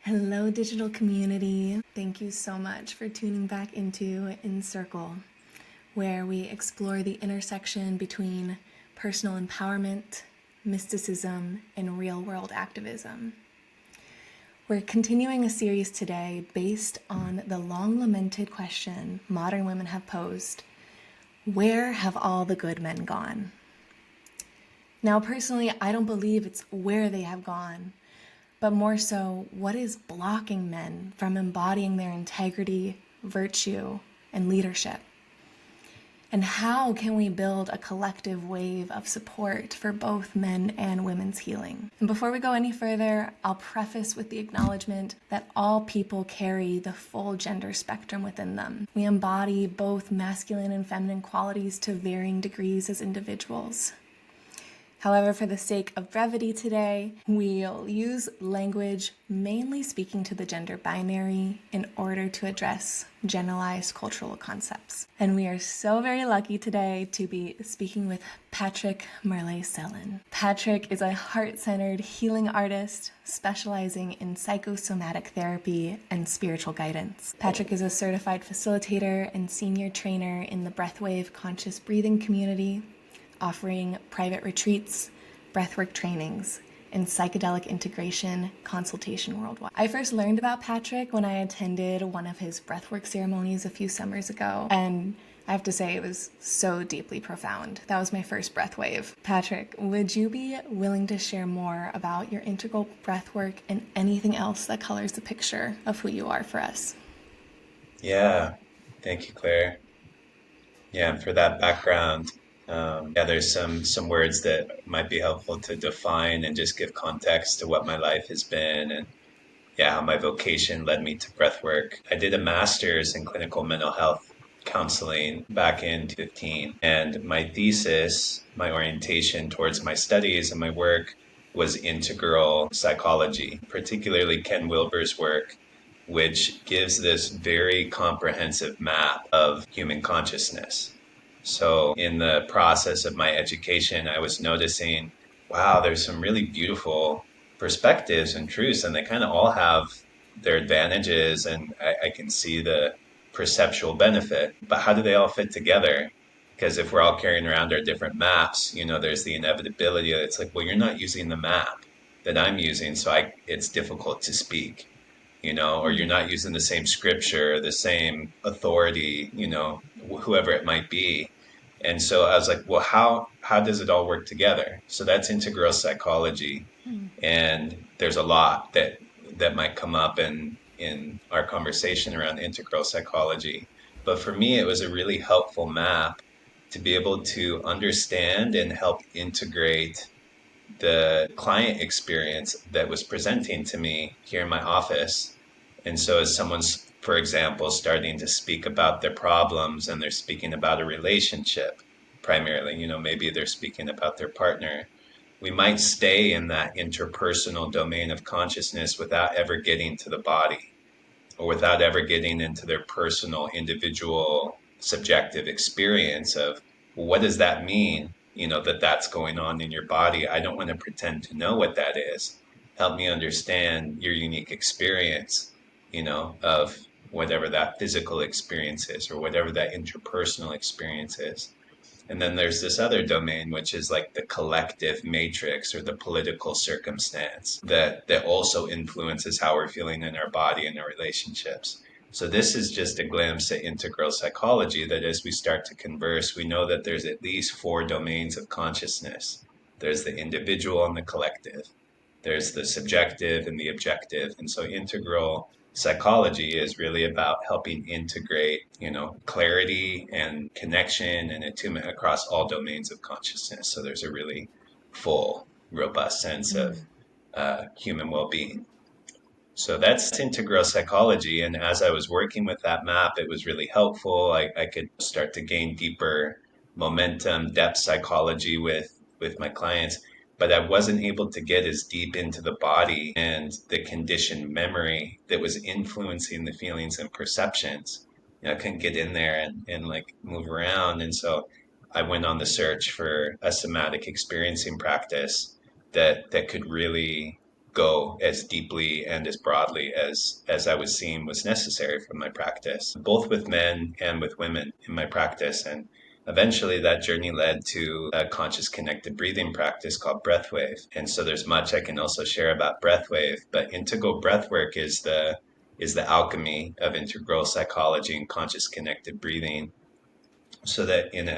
Hello, digital community. Thank you so much for tuning back into In Circle, where we explore the intersection between personal empowerment, mysticism, and real world activism. We're continuing a series today based on the long lamented question modern women have posed: where have all the good men gone? Now, personally, I don't believe it's where they have gone, but more so, what is blocking men from embodying their integrity, virtue, and leadership? And how can we build a collective wave of support for both men and women's healing? And before we go any further, I'll preface with the acknowledgement that all people carry the full gender spectrum within them. We embody both masculine and feminine qualities to varying degrees as individuals. However, for the sake of brevity today, we'll use language mainly speaking to the gender binary in order to address generalized cultural concepts. And we are so very lucky today to be speaking with Patrick Merle Sellin. Patrick is a heart-centered healing artist specializing in psychosomatic therapy and spiritual guidance. Patrick is a certified facilitator and senior trainer in the Breathwave conscious breathing community, offering private retreats, breathwork trainings, and psychedelic integration consultation worldwide. I first learned about Patrick when I attended one of his breathwork ceremonies a few summers ago, and I have to say it was so deeply profound. That was my first breathwave. Patrick, would you be willing to share more about your integral breathwork and anything else that colors the picture of who you are for us? Yeah, thank you, Claire. Yeah, and for that background, there's some words that might be helpful to define and just give context to what my life has been, and how my vocation led me to breathwork. I did a master's in clinical mental health counseling back in 2015, and my thesis, my orientation towards my studies and my work was integral psychology, particularly Ken Wilber's work, which gives this very comprehensive map of human consciousness. So, in the process of my education, I was noticing, wow, there's some really beautiful perspectives and truths, and they kind of all have their advantages, and I can see the perceptual benefit. But how do they all fit together? Because if we're all carrying around our different maps, there's the inevitability that it's like, well, you're not using the map that I'm using, so it's difficult to speak, or you're not using the same scripture, the same authority, whoever it might be. And so I was like, well, how does it all work together? So that's integral psychology. And there's a lot that might come up in our conversation around integral psychology. But for me, it was a really helpful map to be able to understand and help integrate the client experience that was presenting to me here in my office. And so, as someone's, for example, starting to speak about their problems and they're speaking about a relationship primarily, maybe they're speaking about their partner, we might stay in that interpersonal domain of consciousness without ever getting to the body or without ever getting into their personal, individual, subjective experience of, well, what does that mean? That that's going on in your body. I don't want to pretend to know what that is. Help me understand your unique experience, of whatever that physical experience is or whatever that interpersonal experience is. And then there's this other domain, which is like the collective matrix or the political circumstance that also influences how we're feeling in our body and our relationships. So this is just a glimpse at integral psychology that as we start to converse, we know that there's at least four domains of consciousness. There's the individual and the collective. There's the subjective and the objective. And so integral psychology is really about helping integrate, clarity and connection and attunement across all domains of consciousness. So there's a really full, robust sense of human well-being. So that's integral psychology. And as I was working with that map, it was really helpful. I could start to gain deeper momentum, depth psychology with my clients, but I wasn't able to get as deep into the body and the conditioned memory that was influencing the feelings and perceptions. I couldn't get in there and like move around. And so I went on the search for a somatic experiencing practice that could really go as deeply and as broadly as I was seeing was necessary for my practice, both with men and with women in my practice. And eventually that journey led to a conscious connected breathing practice called Breathwave. And so there's much I can also share about Breathwave, but integral breathwork is the alchemy of integral psychology and conscious connected breathing, so that in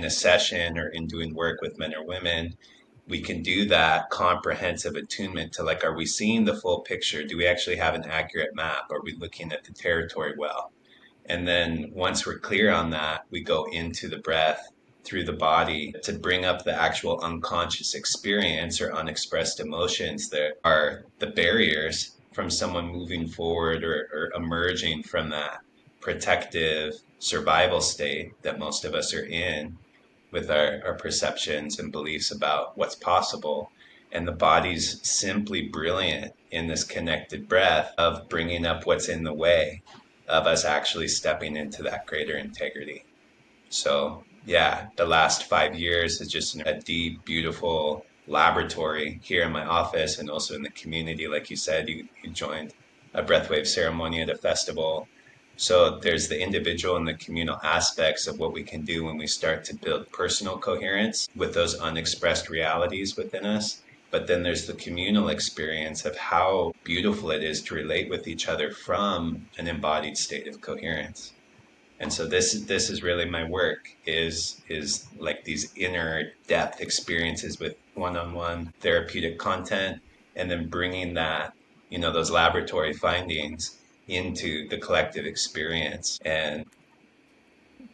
a session or in doing work with men or women, we can do that comprehensive attunement to, like, are we seeing the full picture? Do we actually have an accurate map? Are we looking at the territory well? And then once we're clear on that, we go into the breath through the body to bring up the actual unconscious experience or unexpressed emotions that are the barriers from someone moving forward or emerging from that protective survival state that most of us are in, with our perceptions and beliefs about what's possible. And the body's simply brilliant in this connected breath of bringing up what's in the way of us actually stepping into that greater integrity. So, yeah, the last 5 years is just a deep, beautiful laboratory here in my office and also in the community. Like you said, you joined a breathwave ceremony at a festival. So there's the individual and the communal aspects of what we can do when we start to build personal coherence with those unexpressed realities within us. But then there's the communal experience of how beautiful it is to relate with each other from an embodied state of coherence. And so this is really my work, is like these inner depth experiences with one-on-one therapeutic content, and then bringing that, those laboratory findings into the collective experience. And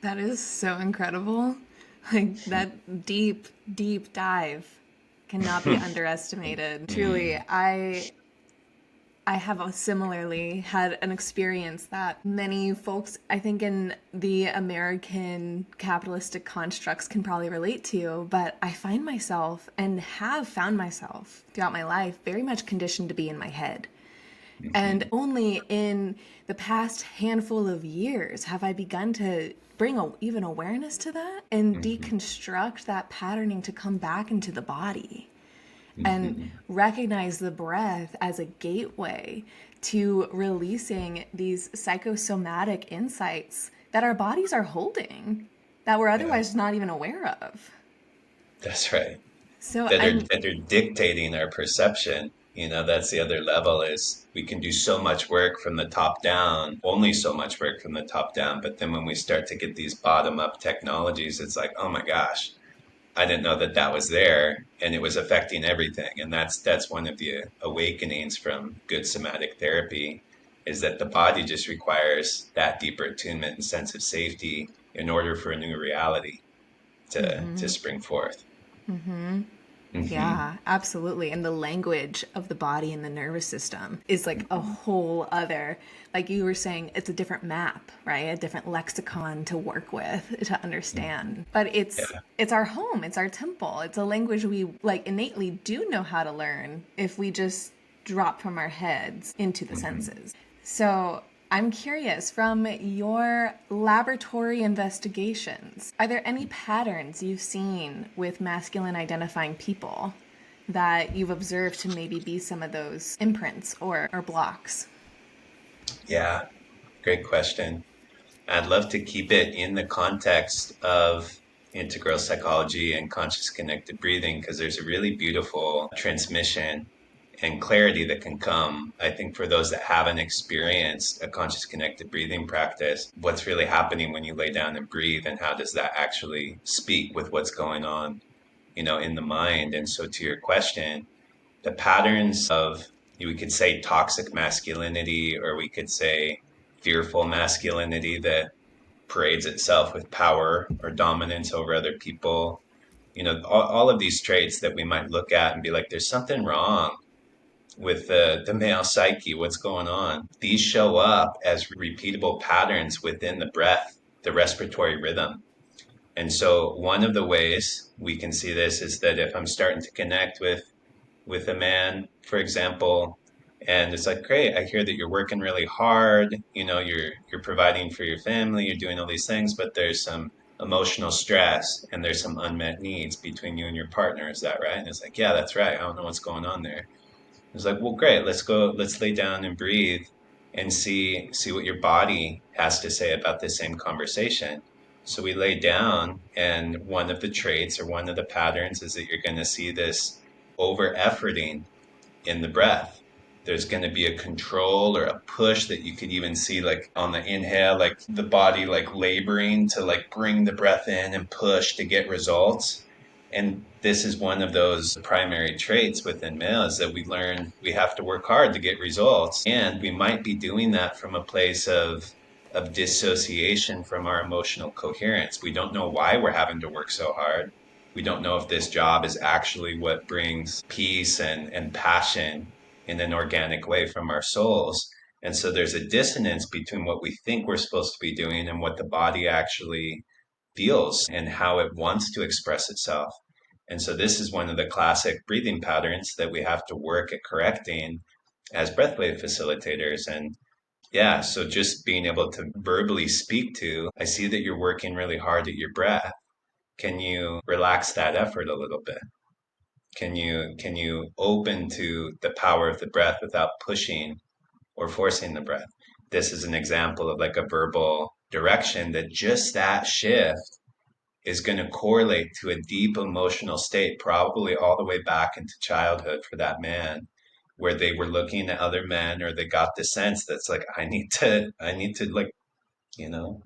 That is so incredible. Like that deep, deep dive cannot be underestimated. Truly, I have similarly had an experience that many folks, I think, in the American capitalistic constructs can probably relate to, but I find myself and have found myself throughout my life very much conditioned to be in my head. And only in the past handful of years have I begun to bring even awareness to that and deconstruct that patterning to come back into the body and recognize the breath as a gateway to releasing these psychosomatic insights that our bodies are holding that we're yeah, otherwise not even aware of. that's right. So that are I'm that are dictating our perception. That's the other level, is we can do so much work from the top down, only so much work from the top down. But then when we start to get these bottom up technologies, it's like, oh my gosh, I didn't know that that was there, and it was affecting everything. And that's one of the awakenings from good somatic therapy, is that the body just requires that deeper attunement and sense of safety in order for a new reality to spring forth. Yeah, absolutely. And the language of the body and the nervous system is like a whole other, like you were saying, it's a different map, right? A different lexicon to work with, to understand. But Yeah. it's our home, it's our temple. It's a language we like innately do know how to learn if we just drop from our heads into the senses. So I'm curious, from your laboratory investigations, are there any patterns you've seen with masculine identifying people that you've observed to maybe be some of those imprints or blocks? Yeah, great question. I'd love to keep it in the context of integral psychology and conscious connected breathing, because there's a really beautiful transmission and clarity that can come, I think, for those that haven't experienced a conscious connected breathing practice. What's really happening when you lay down and breathe, and how does that actually speak with what's going on, in the mind? And so, to your question, the patterns of, we could say, toxic masculinity, or we could say fearful masculinity that parades itself with power or dominance over other people. All of these traits that we might look at and be like, there's something wrong with the male psyche. What's going on? These show up as repeatable patterns within the breath, the respiratory rhythm. And so one of the ways we can see this is that if I'm starting to connect with a man, for example, and it's like, great, I hear that you're working really hard, you're providing for your family, you're doing all these things, but there's some emotional stress and there's some unmet needs between you and your partner. Is that right? And it's like, yeah, that's right. I don't know what's going on there. It's like, well, great, let's lay down and breathe and see what your body has to say about the same conversation. So we lay down, and one of the traits or one of the patterns is that you're going to see this over efforting in the breath. There's going to be a control or a push that you could even see like on the inhale, like the body like laboring to like bring the breath in and push to get results. And this is one of those primary traits within males that we learn we have to work hard to get results. And we might be doing that from a place of dissociation from our emotional coherence. We don't know why we're having to work so hard. We don't know if this job is actually what brings peace and passion in an organic way from our souls. And so there's a dissonance between what we think we're supposed to be doing and what the body actually feels and how it wants to express itself. And so this is one of the classic breathing patterns that we have to work at correcting as breathwave facilitators. And yeah, so just being able to verbally speak to, I see that you're working really hard at your breath. Can you relax that effort a little bit? Can you open to the power of the breath without pushing or forcing the breath? This is an example of like a verbal direction that just that shift is going to correlate to a deep emotional state, probably all the way back into childhood for that man, where they were looking at other men or they got the sense that's like, I need to like, you know,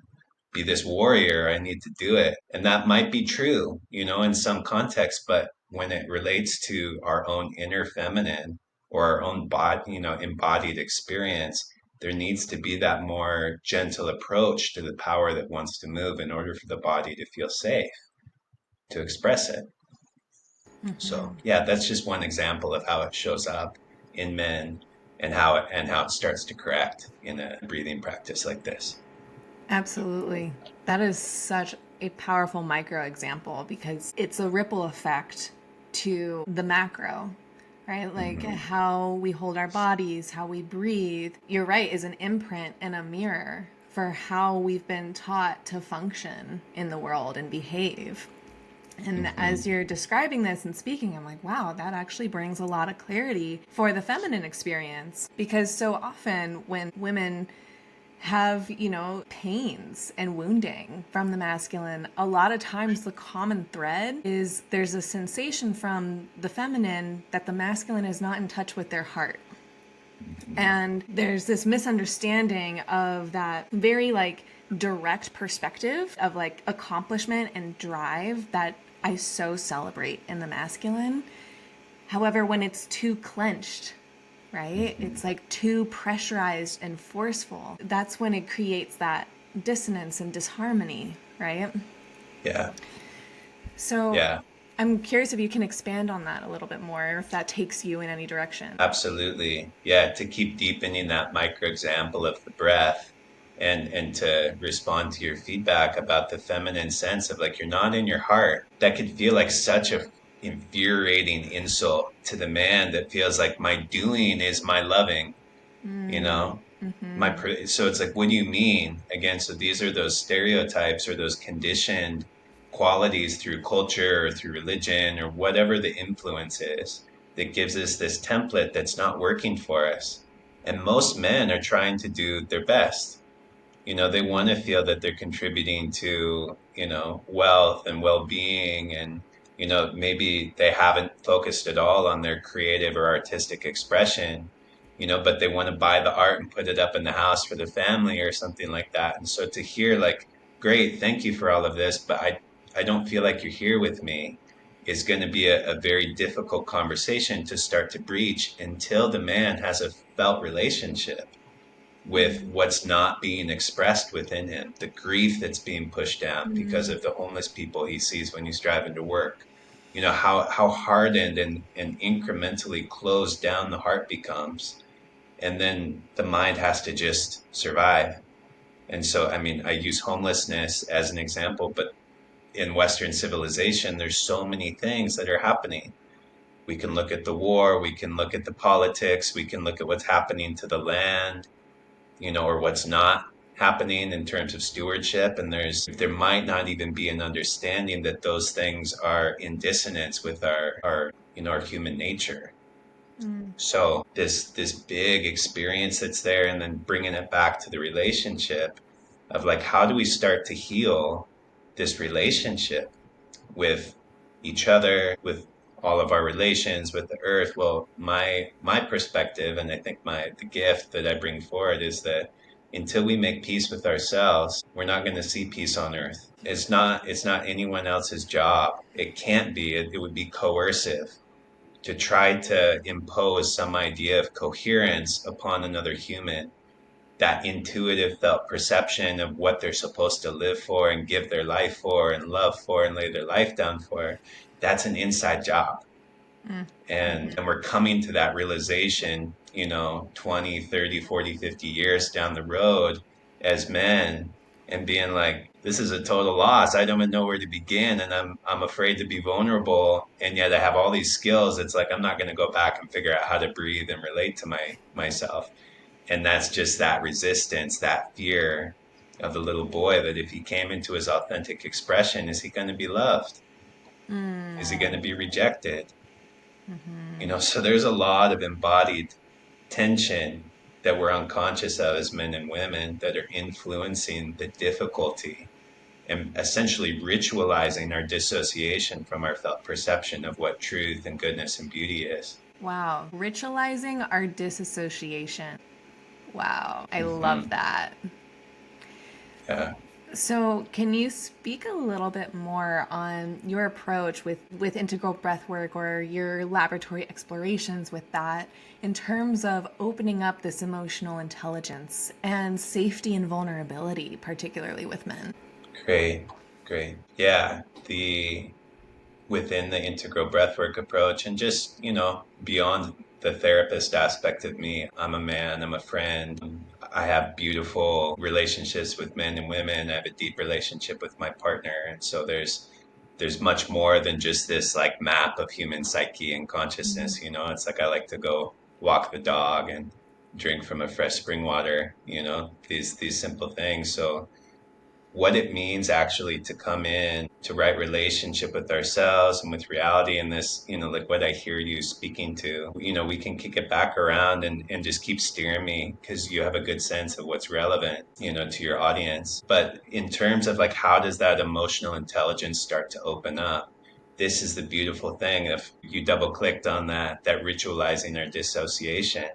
be this warrior. I need to do it. And that might be true, in some context, but when it relates to our own inner feminine or our own body, embodied experience, there needs to be that more gentle approach to the power that wants to move in order for the body to feel safe to express it. So yeah, that's just one example of how it shows up in men and how it starts to correct in a breathing practice like this. Absolutely. That is such a powerful micro example because it's a ripple effect to the macro, right? Like Hmm. how we hold our bodies, how we breathe. You're right, is an imprint and a mirror for how we've been taught to function in the world and behave. And as Hmm. you're describing this and speaking, I'm like, wow, that actually brings a lot of clarity for the feminine experience. Because so often when women have, pains and wounding from the masculine, a lot of times the common thread is there's a sensation from the feminine that the masculine is not in touch with their heart. Hmm. And there's this misunderstanding of that very like direct perspective of like accomplishment and drive that I so celebrate in the masculine. However, when it's too clenched, right? Hmm. It's like too pressurized and forceful. That's when it creates that dissonance and disharmony, right? Yeah. So Yeah. I'm curious if you can expand on that a little bit more, if that takes you in any direction. Absolutely. Yeah, to keep deepening that micro example of the breath and to respond to your feedback about the feminine sense of like you're not in your heart. That could feel like such a infuriating insult to the man that feels like my doing is my loving, you know? So it's like, what do you mean? Again, so these are those stereotypes or those conditioned qualities through culture or through religion or whatever the influence is that gives us this template that's not working for us. And most men are trying to do their best. They want to feel that they're contributing to, wealth and well-being, and, maybe they haven't focused at all on their creative or artistic expression, but they want to buy the art and put it up in the house for the family or something like that. And so to hear like, great, thank you for all of this, but I don't feel like you're here with me is going to be a very difficult conversation to start to breach until the man has a felt relationship with what's not being expressed within him, the grief that's being pushed down because of the homeless people he sees when he's driving to work. How hardened and incrementally closed down the heart becomes. And then the mind has to just survive. And so, I mean, I use homelessness as an example, but in Western civilization, there's so many things that are happening. We can look at the war, we can look at the politics, we can look at what's happening to the land, or what's not happening in terms of stewardship. And there might not even be an understanding that those things are in dissonance with our human nature. So this big experience that's there, and then bringing it back to the relationship of like, how do we start to heal this relationship with each other, with all of our relations, with the earth? Well, my perspective, and I think the gift that I bring forward is that until we make peace with ourselves, we're not going to see peace on earth. It's not anyone else's job. It can't be. It would be coercive to try to impose some idea of coherence upon another human, that intuitive felt perception of what they're supposed to live for and give their life for and love for and lay their life down for. That's an inside job. And we're coming to that realization, 20, 30, 40, 50 years down the road as men, and being like, this is a total loss. I don't even know where to begin, and I'm afraid to be vulnerable, and yet I have all these skills. It's like I'm not going to go back and figure out how to breathe and relate to myself. And that's just that resistance, that fear of the little boy, that if he came into his authentic expression, is he going to be loved? Is he going to be rejected? So there's a lot of embodied tension that we're unconscious of as men and women that are influencing the difficulty and essentially ritualizing our dissociation from our felt perception of what truth and goodness and beauty is. Wow. Ritualizing our disassociation. Wow. I love Hmm. that. Yeah. So, can you speak a little bit more on your approach with integral breathwork or your laboratory explorations with that in terms of opening up this emotional intelligence and safety and vulnerability, particularly with men? Great. Great. Yeah. The Within the integral breathwork approach, and just, beyond the therapist aspect of me, I'm a man, I'm a friend. I have beautiful relationships with men and women. I have a deep relationship with my partner. And so there's much more than just this like map of human psyche and consciousness. It's like I like to go walk the dog and drink from a fresh spring water, these simple things. So what it means actually to come in to right relationship with ourselves and with reality, and this, like what I hear you speaking to, we can kick it back around and just keep steering me, because you have a good sense of what's relevant, to your audience. But in terms of like, how does that emotional intelligence start to open up? This is the beautiful thing. If you double clicked on that ritualizing or dissociation,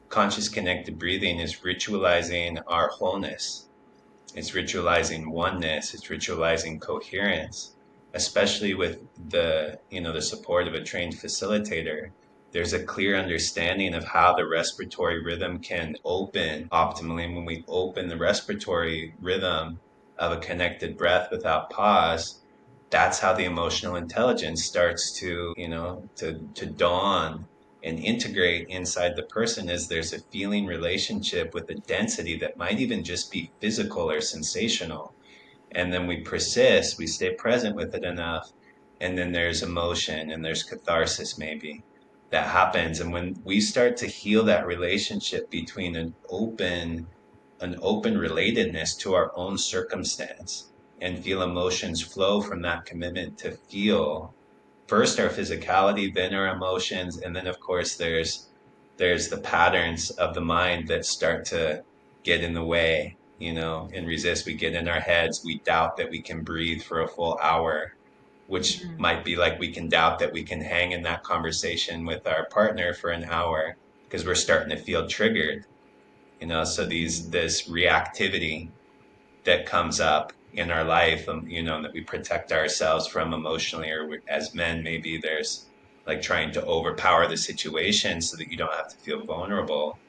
conscious connected breathing is ritualizing our wholeness. It's ritualizing oneness. It's ritualizing coherence, especially with the support of a trained facilitator. There's a clear understanding of how the respiratory rhythm can open optimally. And when we open the respiratory rhythm of a connected breath without pause, that's how the emotional intelligence starts to dawn and integrate inside the person, as there's a feeling relationship with a density that might even just be physical or sensational. And then we persist, we stay present with it enough, and then there's emotion and there's catharsis maybe that happens. And when we start to heal that relationship between an open relatedness to our own circumstance, and feel emotions flow from that commitment to feel first our physicality, then our emotions, and then of course there's the patterns of the mind that start to get in the way, and resist. We get in our heads, we doubt that we can breathe for a full hour, which might be like we can doubt that we can hang in that conversation with our partner for an hour, because we're starting to feel triggered, so this reactivity that comes up in our life, that we protect ourselves from emotionally, or as men, maybe there's like trying to overpower the situation so that you don't have to feel vulnerable.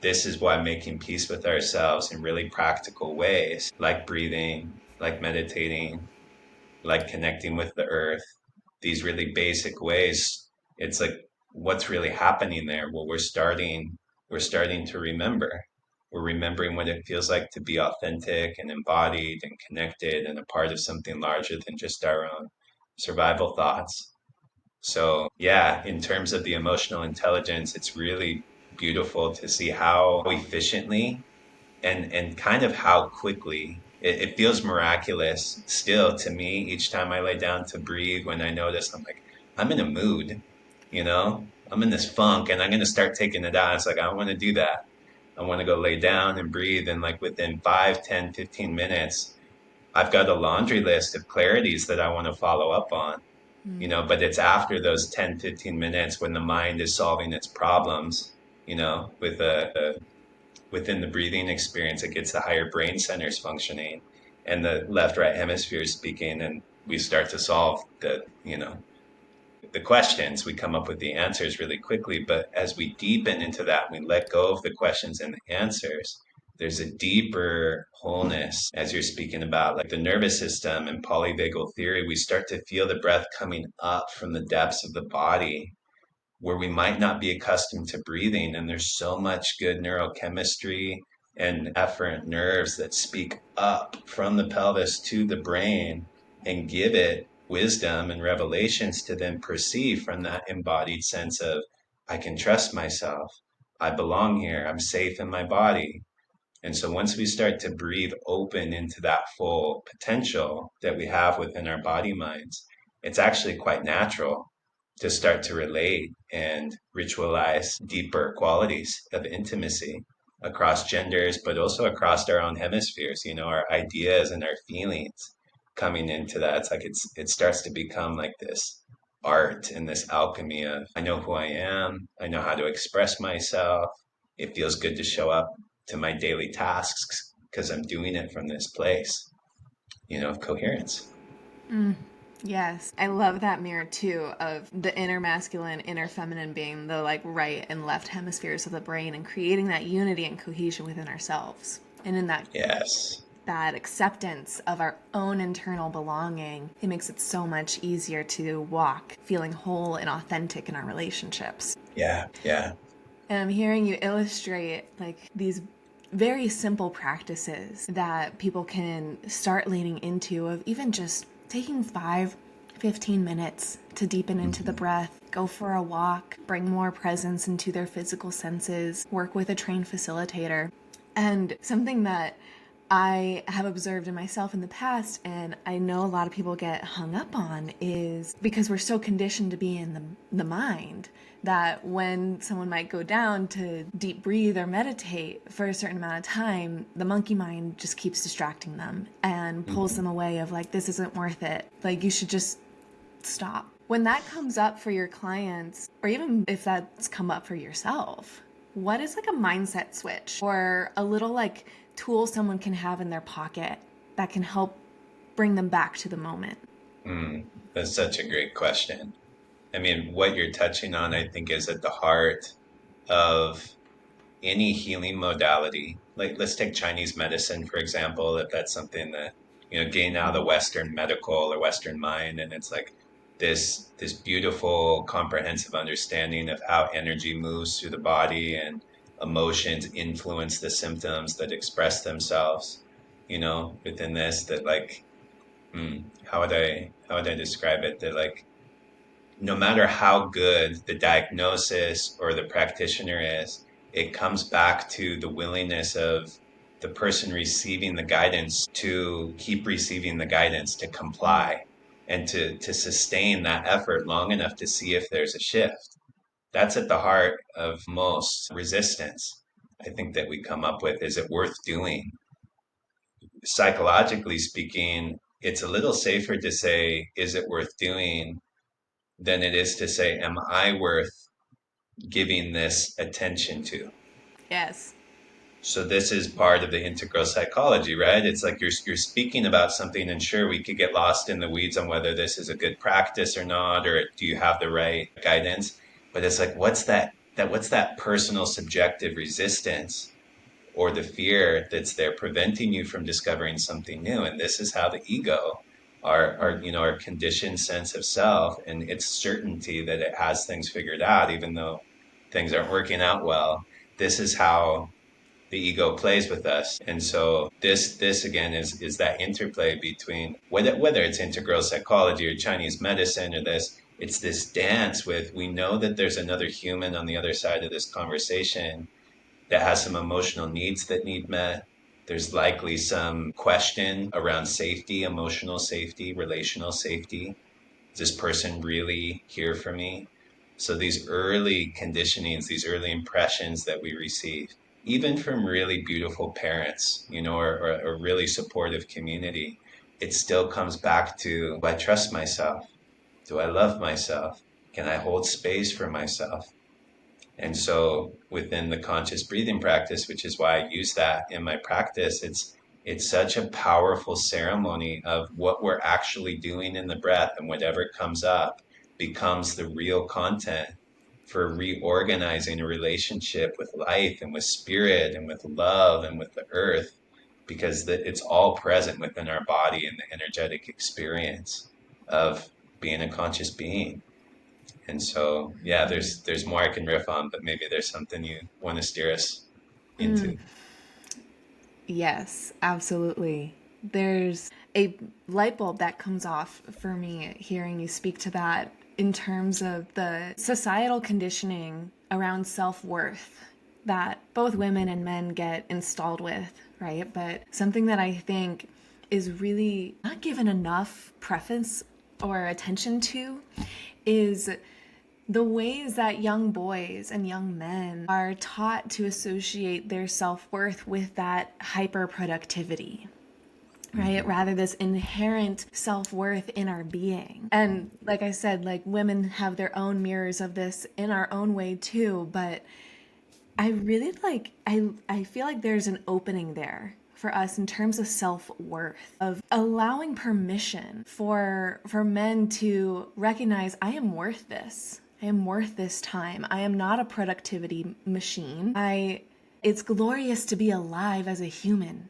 This is why making peace with ourselves in really practical ways, like breathing, like meditating, like connecting with the earth, these really basic ways, it's like, what's really happening there? Well, we're starting to remember. We're remembering what it feels like to be authentic and embodied and connected and a part of something larger than just our own survival thoughts. So, yeah, in terms of the emotional intelligence, it's really beautiful to see how efficiently and kind of how quickly it feels miraculous still to me each time I lay down to breathe. When I notice, I'm like, I'm in a mood, you know I'm in this funk and I'm going to start taking it out. It's like, I don't want to do that. I want to go lay down and breathe. And like within 5, 10, 15 minutes, I've got a laundry list of clarities that I want to follow up on, but it's after those 10, 15 minutes when the mind is solving its problems, within the breathing experience, it gets the higher brain centers functioning and the left right hemisphere is speaking. And we start to solve the questions, we come up with the answers really quickly. But as we deepen into that, we let go of the questions and the answers. There's a deeper wholeness, as you're speaking about, like the nervous system and polyvagal theory. We start to feel the breath coming up from the depths of the body where we might not be accustomed to breathing. And there's so much good neurochemistry and efferent nerves that speak up from the pelvis to the brain and give it wisdom and revelations to then perceive from that embodied sense of, I can trust myself. I belong here. I'm safe in my body. And so once we start to breathe open into that full potential that we have within our body minds, it's actually quite natural to start to relate and ritualize deeper qualities of intimacy across genders, but also across our own hemispheres, our ideas and our feelings coming into that. It's like it starts to become like this art and this alchemy of, I know who I am, I know how to express myself. It feels good to show up to my daily tasks because I'm doing it from this place, of coherence. Yes, I love that mirror too of the inner masculine, inner feminine being the like right and left hemispheres of the brain and creating that unity and cohesion within ourselves. And in Yes. that acceptance of our own internal belonging, it makes it so much easier to walk feeling whole and authentic in our relationships. Yeah. Yeah. And I'm hearing you illustrate like these very simple practices that people can start leaning into of even just taking 5-15 minutes to deepen into the breath, go for a walk, bring more presence into their physical senses, work with a trained facilitator. And something that I have observed in myself in the past, and I know a lot of people get hung up on, is because we're so conditioned to be in the mind that when someone might go down to deep breathe or meditate for a certain amount of time, the monkey mind just keeps distracting them and pulls them away of like, this isn't worth it. Like, you should just stop. When that comes up for your clients, or even if that's come up for yourself, what is like a mindset switch or a little like tool someone can have in their pocket that can help bring them back to the moment? That's such a great question. I mean, what you're touching on, I think, is at the heart of any healing modality. Like, let's take Chinese medicine, for example, if that's something that, gain out of the Western medical or Western mind. And it's like this beautiful, comprehensive understanding of how energy moves through the body and emotions influence the symptoms that express themselves, within this, that like, how would I describe it? That like, no matter how good the diagnosis or the practitioner is, it comes back to the willingness of the person receiving the guidance to keep receiving the guidance, to comply, and to sustain that effort long enough to see if there's a shift. That's at the heart of most resistance, I think, that we come up with. Is it worth doing? Psychologically speaking, it's a little safer to say, is it worth doing, than it is to say, am I worth giving this attention to? Yes. So this is part of the integral psychology, right? It's like you're speaking about something, and sure, we could get lost in the weeds on whether this is a good practice or not, or do you have the right guidance? But it's like, what's that personal subjective resistance or the fear that's there preventing you from discovering something new? And this is how the ego, our conditioned sense of self and its certainty that it has things figured out, even though things aren't working out well. This is how the ego plays with us. And so this again is that interplay between whether it's integral psychology or Chinese medicine or this, it's this dance with, we know that there's another human on the other side of this conversation that has some emotional needs that need met. There's likely some question around safety, emotional safety, relational safety. Is this person really here for me? So these early conditionings, these early impressions that we receive, even from really beautiful parents, or a really supportive community, it still comes back to, do I trust myself? Do I love myself? Can I hold space for myself? And so within the conscious breathing practice, which is why I use that in my practice, it's such a powerful ceremony of what we're actually doing in the breath, and whatever comes up becomes the real content for reorganizing a relationship with life and with spirit and with love and with the earth, because it's all present within our body and the energetic experience of being a conscious being. And so, yeah, there's more I can riff on, but maybe there's something you want to steer us into. Yes, absolutely. There's a light bulb that comes off for me hearing you speak to that in terms of the societal conditioning around self worth that both women and men get installed with, right? But something that I think is really not given enough preface or attention to is the ways that young boys and young men are taught to associate their self-worth with that hyper productivity, right? Mm-hmm. Rather this inherent self-worth in our being. And like I said, like women have their own mirrors of this in our own way too, but I really I feel like there's an opening there for us in terms of self-worth, of allowing permission for men to recognize I am worth this. I am worth this time. I am not a productivity machine. I It's glorious to be alive as a human.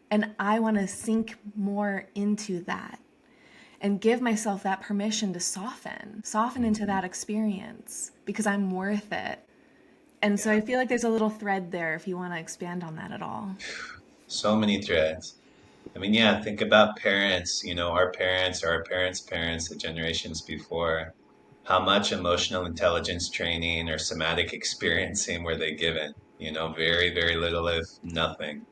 And I want to sink more into that and give myself that permission to soften into Mm-hmm. that experience because I'm worth it. And so Yeah. I feel like there's a little thread there if you want to expand on that at all. So many threads. I mean, yeah, think about parents, our parents or our parents' parents, the generations before. How much emotional intelligence training or somatic experiencing were they given? Very, very little, if nothing.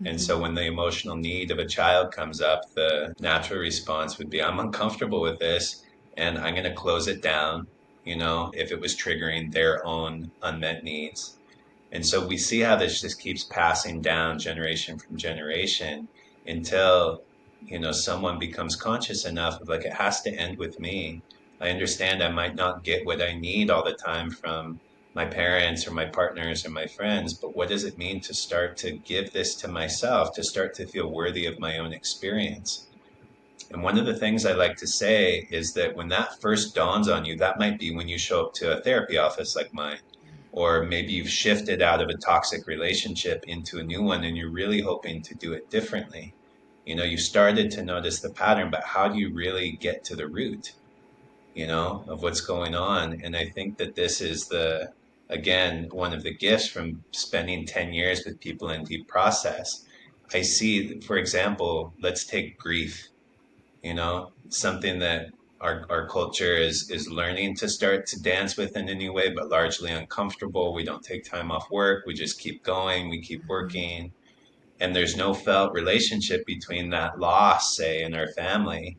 And so when the emotional need of a child comes up, the natural response would be, I'm uncomfortable with this and I'm going to close it down, if it was triggering their own unmet needs. And so we see how this just keeps passing down generation from generation until, someone becomes conscious enough of like, it has to end with me. I understand I might not get what I need all the time from my parents or my partners or my friends, but what does it mean to start to give this to myself, to start to feel worthy of my own experience? And one of the things I like to say is that when that first dawns on you, that might be when you show up to a therapy office like mine, or maybe you've shifted out of a toxic relationship into a new one and you're really hoping to do it differently. You started to notice the pattern, but how do you really get to the root, of what's going on? And I think that this is again, one of the gifts from spending 10 years with people in deep process. I see, for example, let's take grief, something that our culture is learning to start to dance with in a new way, but largely uncomfortable. We don't take time off work. We just keep going. We keep working. And there's no felt relationship between that loss, say, in our family,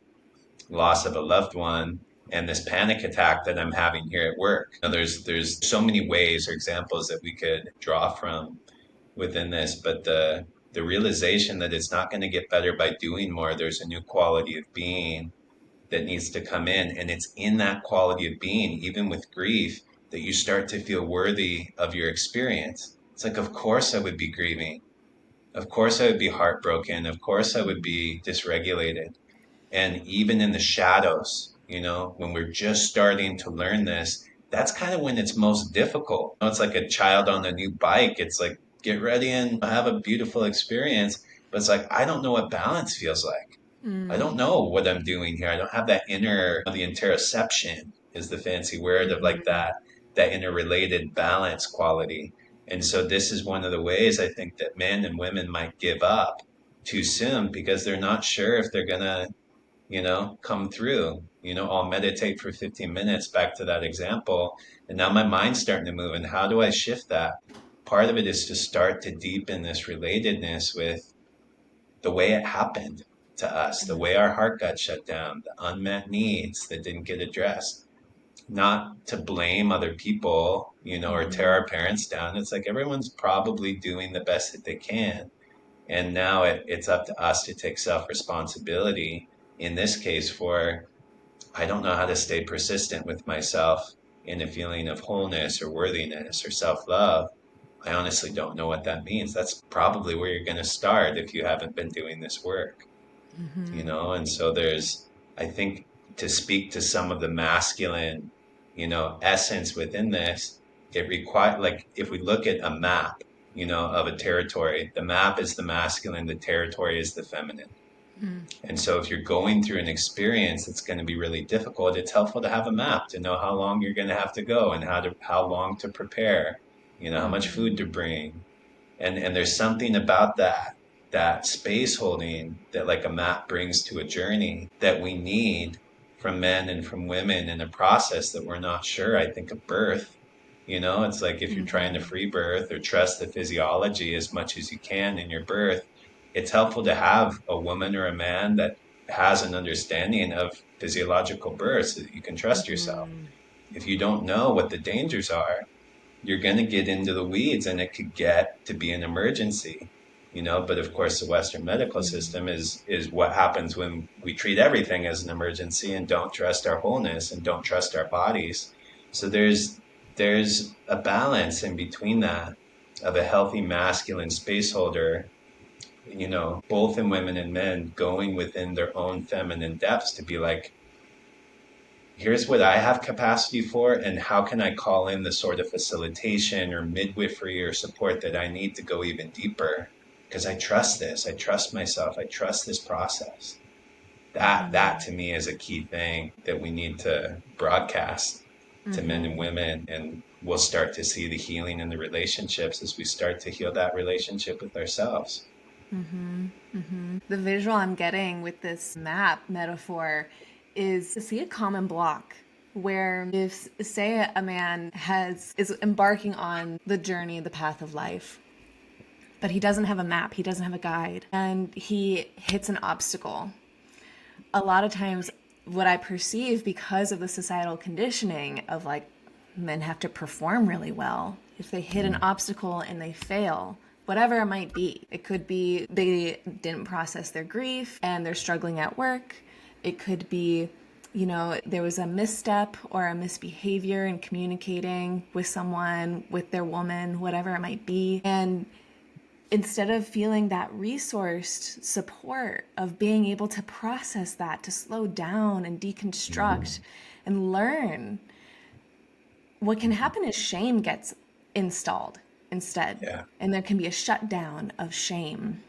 loss of a loved one, and this panic attack that I'm having here at work. There's so many ways or examples that we could draw from within this, but the realization that it's not going to get better by doing more. There's a new quality of being that needs to come in. And it's in that quality of being, even with grief, that you start to feel worthy of your experience. It's like, of course I would be grieving. Of course I would be heartbroken. Of course I would be dysregulated. And even in the shadows, when we're just starting to learn this, that's kind of when it's most difficult. It's like a child on a new bike. It's like, get ready and have a beautiful experience. But it's like, I don't know what balance feels like. I don't know what I'm doing here. I don't have that the interoception is the fancy word of like that interrelated balance quality. And so this is one of the ways I think that men and women might give up too soon because they're not sure if they're gonna, come through. I'll meditate for 15 minutes back to that example. And now my mind's starting to move. And how do I shift that? Part of it is to start to deepen this relatedness with the way it happened to us, the way our heart got shut down, the unmet needs that didn't get addressed. not to blame other people, or tear Mm-hmm. our parents down. It's like everyone's probably doing the best that they can. And now it's up to us to take self-responsibility in this case for, I don't know how to stay persistent with myself in a feeling of wholeness or worthiness or self-love. I honestly don't know what that means. That's probably where you're going to start if you haven't been doing this work. And so I think, to speak to some of the masculine, essence within this, it require, like, if we look at a map, of a territory, the map is the masculine, the territory is the feminine. And so if you're going through an experience that's going to be really difficult, it's helpful to have a map to know how long you're going to have to go and how long to prepare, how much food to bring, and there's something about that space holding that, like, a map brings to a journey, that we need from men and from women in a process that we're not sure. I think of birth. It's like, if you're trying to Mm-hmm. free birth or trust the physiology as much as you can in your birth, it's helpful to have a woman or a man that has an understanding of physiological birth so that you can trust yourself. Mm-hmm. If you don't know what the dangers are, you're going to get into the weeds, and it could get to be an emergency. But of course, the Western medical system is what happens when we treat everything as an emergency and don't trust our wholeness and don't trust our bodies. So there's a balance in between that, of a healthy masculine space holder, both in women and men, going within their own feminine depths to be like, here's what I have capacity for, and how can I call in the sort of facilitation or midwifery or support that I need to go even deeper? Because I trust this, I trust myself, I trust this process. That to me is a key thing that we need to broadcast to men and Mm-hmm. women, and we'll start to see the healing in the relationships as we start to heal that relationship with ourselves. The visual I'm getting with this map metaphor is to see a common block where, if say a man has is embarking on the journey, the path of life, but he doesn't have a map, he doesn't have a guide, and he hits an obstacle. A lot of times, what I perceive, because of the societal conditioning of, like, men have to perform really well, if they hit an obstacle and they fail, whatever it might be, it could be they didn't process their grief and they're struggling at work. It could be, there was a misstep or a misbehavior in communicating with someone, with their woman, whatever it might be. And instead of feeling that resourced support of being able to process that, to slow down and deconstruct and learn, what can happen is shame gets installed instead. Yeah. And there can be a shutdown of shame.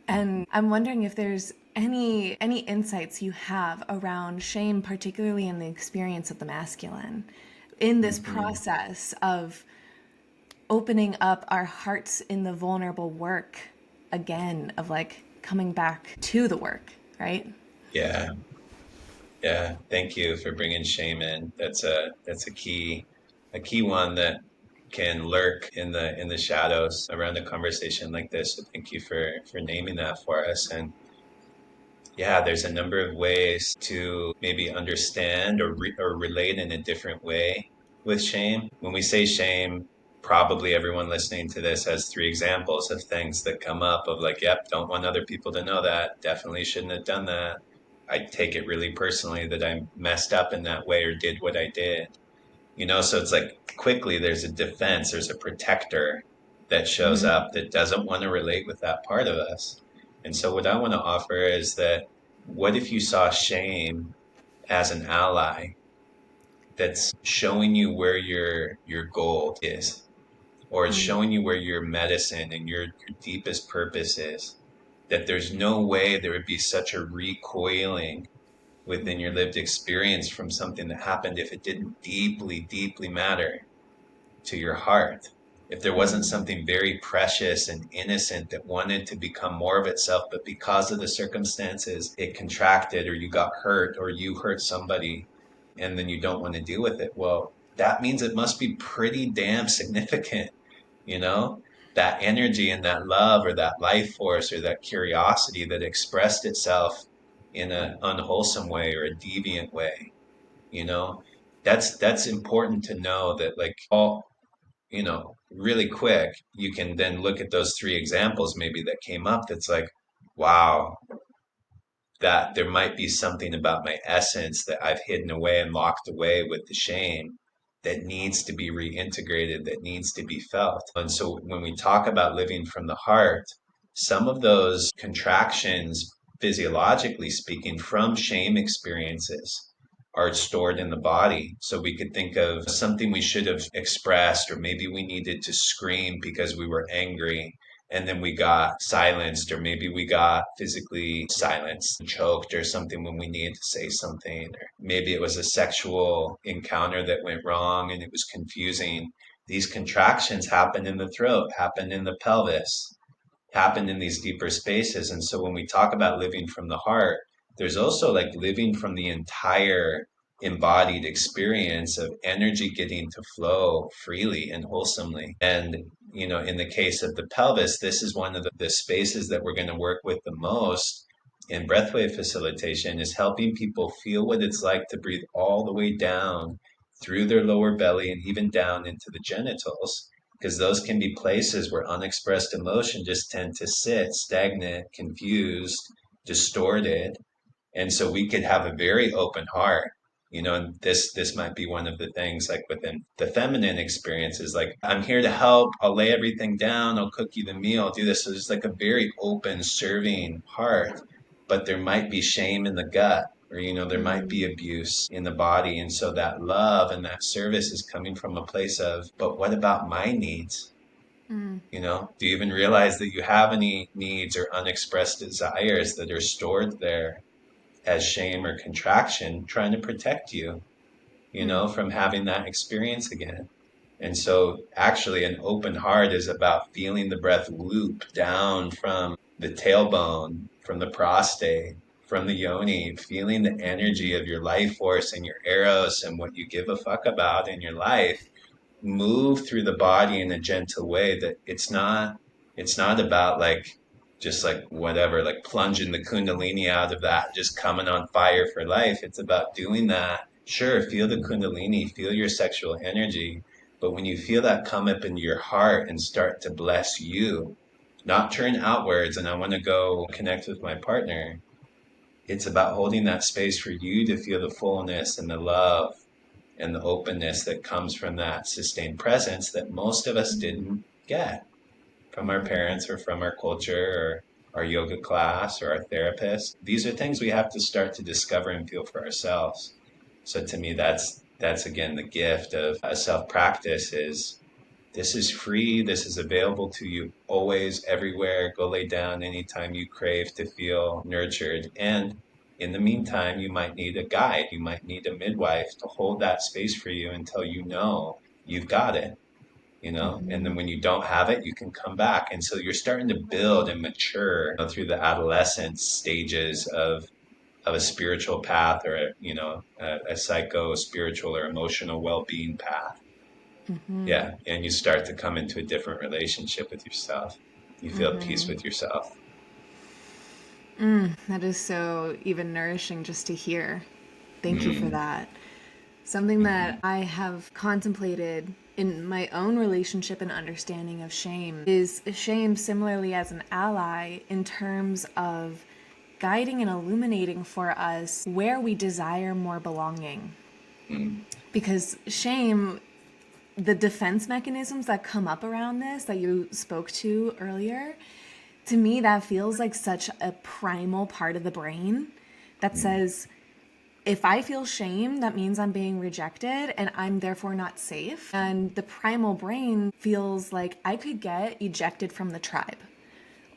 And I'm wondering if there's any insights you have around shame, particularly in the experience of the masculine, in this hmm process of opening up our hearts in the vulnerable work again, of, like, coming back to the work, right? Yeah. Yeah, thank you for bringing shame in. That's a key one that can lurk in the shadows around a conversation like this. So thank you for naming that for us. And yeah, there's a number of ways to maybe understand or relate in a different way with shame. When we say shame, probably everyone listening to this has three examples of things that come up of, like, yep, don't want other people to know that. Definitely shouldn't have done that. I take it really personally that I messed up in that way or did what I did. So it's like, quickly there's a defense, there's a protector that shows Mm-hmm. up that doesn't want to relate with that part of us. And so what I want to offer is that, what if you saw shame as an ally that's showing you where your gold is, or it's showing you where your medicine and your deepest purpose is, that there's no way there would be such a recoiling within your lived experience from something that happened if it didn't deeply, deeply matter to your heart. If there wasn't something very precious and innocent that wanted to become more of itself, but because of the circumstances, it contracted, or you got hurt, or you hurt somebody, and then you don't want to deal with it. Well, that means it must be pretty damn significant, you know? That energy and that love or that life force or that curiosity that expressed itself in an unwholesome way or a deviant way, you know? that's important to know that like all, really quick, you can then look at those three examples maybe that came up that's like, wow, that there might be something about my essence that I've hidden away and locked away with the shame that needs to be reintegrated, that needs to be felt. And so when we talk about living from the heart, some of those contractions, physiologically speaking, from shame experiences are stored in the body. So we could think of something we should have expressed, or maybe we needed to scream because we were angry and then we got silenced, or maybe we got physically silenced, choked, or something when we needed to say something, or maybe it was a sexual encounter that went wrong and it was confusing. These contractions happen in the throat, happen in the pelvis, happen in these deeper spaces. And so when we talk about living from the heart, there's also like living from the entire embodied experience of energy getting to flow freely and wholesomely. And, in the case of the pelvis, this is one of the spaces that we're going to work with the most in breathwave facilitation, is helping people feel what it's like to breathe all the way down through their lower belly and even down into the genitals, because those can be places where unexpressed emotion just tend to sit stagnant, confused, distorted. And so we could have a very open heart, and this might be one of the things like within the feminine experiences, like, I'm here to help, I'll lay everything down, I'll cook you the meal, I'll do this. So it's like a very open, serving heart, but there might be shame in the gut, or there might be abuse in the body. And so that love and that service is coming from a place of, but what about my needs? Do you even realize that you have any needs or unexpressed desires that are stored there as shame or contraction, trying to protect you, from having that experience again? And so, actually, an open heart is about feeling the breath loop down from the tailbone, from the prostate, from the yoni, feeling the energy of your life force and your eros and what you give a fuck about in your life move through the body in a gentle way. That it's not about like just like whatever, like plunging the kundalini out of that, just coming on fire for life. It's about doing that. Sure, feel the kundalini, feel your sexual energy, but when you feel that come up into your heart and start to bless you, not turn outwards and I want to go connect with my partner. It's about holding that space for you to feel the fullness and the love and the openness that comes from that sustained presence that most of us didn't get from our parents or from our culture or our yoga class or our therapist. These are things we have to start to discover and feel for ourselves. So to me, that's again the gift of a self practice. Is this is free. This is available to you always, everywhere. Go lay down anytime you crave to feel nurtured. And in the meantime, you might need a guide. You might need a midwife to hold that space for you until you know you've got it, and then when you don't have it, you can come back. And so you're starting to build and mature, through the adolescence stages of a spiritual path, or a psycho spiritual or emotional well-being path. Yeah, and you start to come into a different relationship with yourself. You feel at peace with yourself. That is so even nourishing just to hear. Thank you for Mm, that. Something that I have contemplated in my own relationship and understanding of shame is shame similarly as an ally in terms of guiding and illuminating for us where we desire more belonging. mm, Because shame, the defense mechanisms that come up around this that you spoke to earlier, to me, that feels like such a primal part of the brain that mm, says, if I feel shame, that means I'm being rejected and I'm therefore not safe. And the primal brain feels like I could get ejected from the tribe,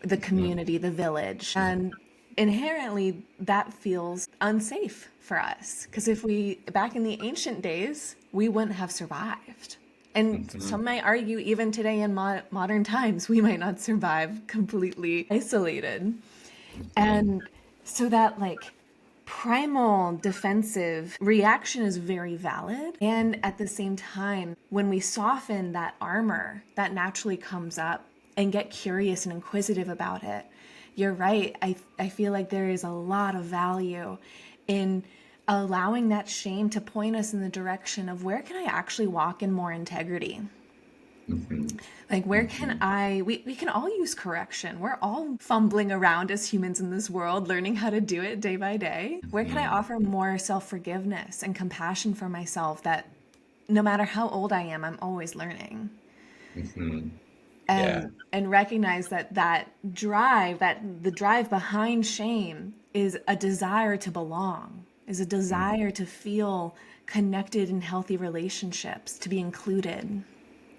the mm, community, the village. And inherently, that feels unsafe for us. Because if we, back in the ancient days, we wouldn't have survived. And mm, some might argue, even today in modern times, we might not survive completely isolated. mm, And so that, like, primal defensive reaction is very valid. And at the same time, when we soften that armor that naturally comes up and get curious and inquisitive about it, you're right. I feel like there is a lot of value in allowing that shame to point us in the direction of where can I actually walk in more integrity? Hmm. Like, where can Hmm. we can all use correction. We're all fumbling around as humans in this world, learning how to do it day by day. Where can I Hmm. offer more self forgiveness and compassion for myself that no matter how old I am, I'm always learning? Hmm. Yeah. And recognize that the drive behind shame is a desire to belong, is a desire to feel connected in healthy relationships, to be included.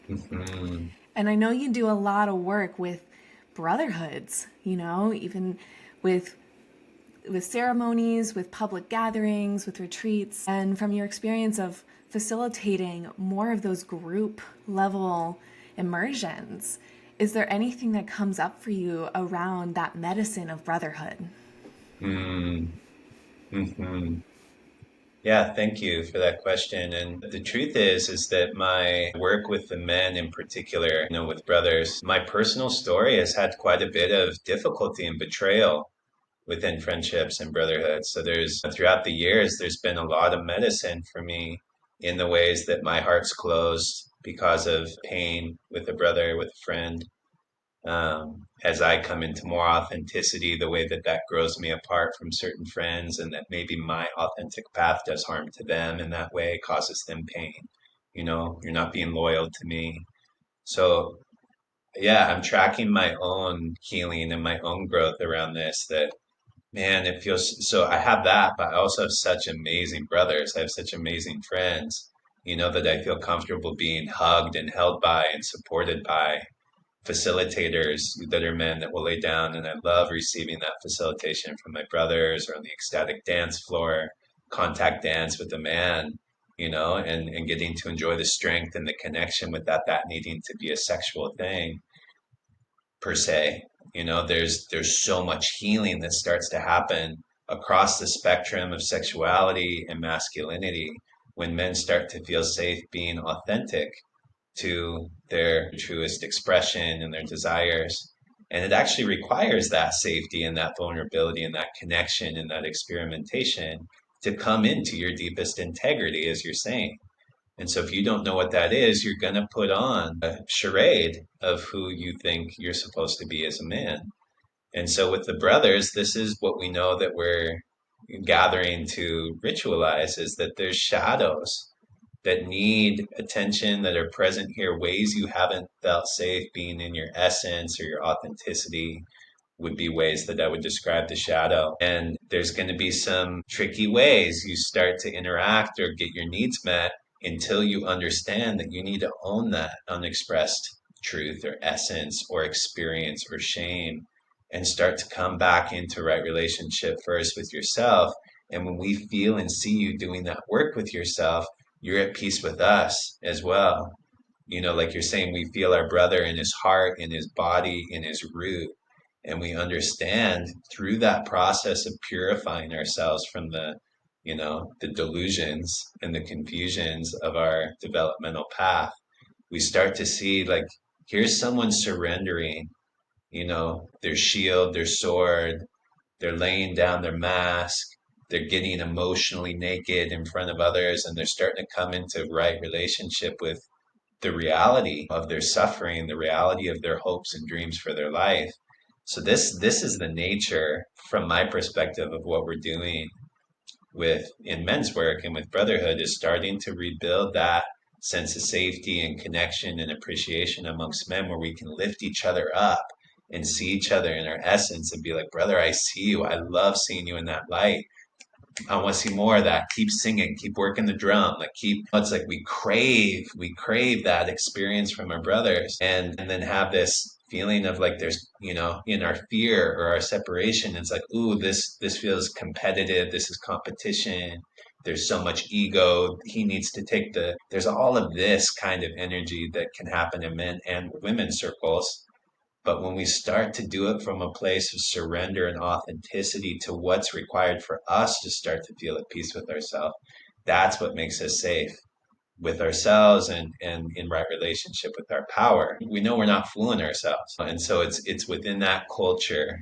Hmm. And I know you do a lot of work with brotherhoods, even with ceremonies, with public gatherings, with retreats, and from your experience of facilitating more of those group level immersions, is there anything that comes up for you around that medicine of brotherhood? Hmm. Hmm. Yeah, thank you for that question. And the truth is that my work with the men in particular, with brothers, my personal story has had quite a bit of difficulty and betrayal within friendships and brotherhood. So throughout the years, there's been a lot of medicine for me in the ways that my heart's closed because of pain with a brother, with a friend. As I come into more authenticity, the way that that grows me apart from certain friends, and that maybe my authentic path does harm to them in that way, causes them pain. You're not being loyal to me. So, yeah, I'm tracking my own healing and my own growth around this. That, man, it feels so. I have that, but I also have such amazing brothers. I have such amazing friends, that I feel comfortable being hugged and held by and supported by facilitators that are men that will lay down, and I love receiving that facilitation from my brothers, or on the ecstatic dance floor, contact dance with a man, and getting to enjoy the strength and the connection without that needing to be a sexual thing per se. There's so much healing that starts to happen across the spectrum of sexuality and masculinity when men start to feel safe being authentic to their truest expression and their desires. And it actually requires that safety and that vulnerability and that connection and that experimentation to come into your deepest integrity, as you're saying. And so if you don't know what that is, you're going to put on a charade of who you think you're supposed to be as a man. And so with the brothers, this is what we know that we're gathering to ritualize, is that there's shadows that need attention, that are present here, ways you haven't felt safe being in your essence or your authenticity, would be ways that I would describe the shadow. And there's going to be some tricky ways you start to interact or get your needs met until you understand that you need to own that unexpressed truth or essence or experience or shame, and start to come back into right relationship first with yourself. And when we feel and see you doing that work with yourself, you're at peace with us as well. Like you're saying, we feel our brother in his heart, in his body, in his root. And we understand through that process of purifying ourselves from the delusions and the confusions of our developmental path, we start to see, like, here's someone surrendering, their shield, their sword, they're laying down their mask, they're getting emotionally naked in front of others, and they're starting to come into right relationship with the reality of their suffering, the reality of their hopes and dreams for their life. So this is the nature, from my perspective, of what we're doing with in men's work and with brotherhood, is starting to rebuild that sense of safety and connection and appreciation amongst men, where we can lift each other up and see each other in our essence and be like, brother, I see you. I love seeing you in that light. I want to see more of that. Keep singing, keep working the drum, like it's like we crave that experience from our brothers, and then have this feeling of like there's, in our fear or our separation, it's like, ooh, this feels competitive. This is competition. There's so much ego. He needs to take there's all of this kind of energy that can happen in men and women's circles. But when we start to do it from a place of surrender and authenticity to what's required for us to start to feel at peace with ourselves, that's what makes us safe with ourselves, and in right relationship with our power. We know we're not fooling ourselves. And so it's within that culture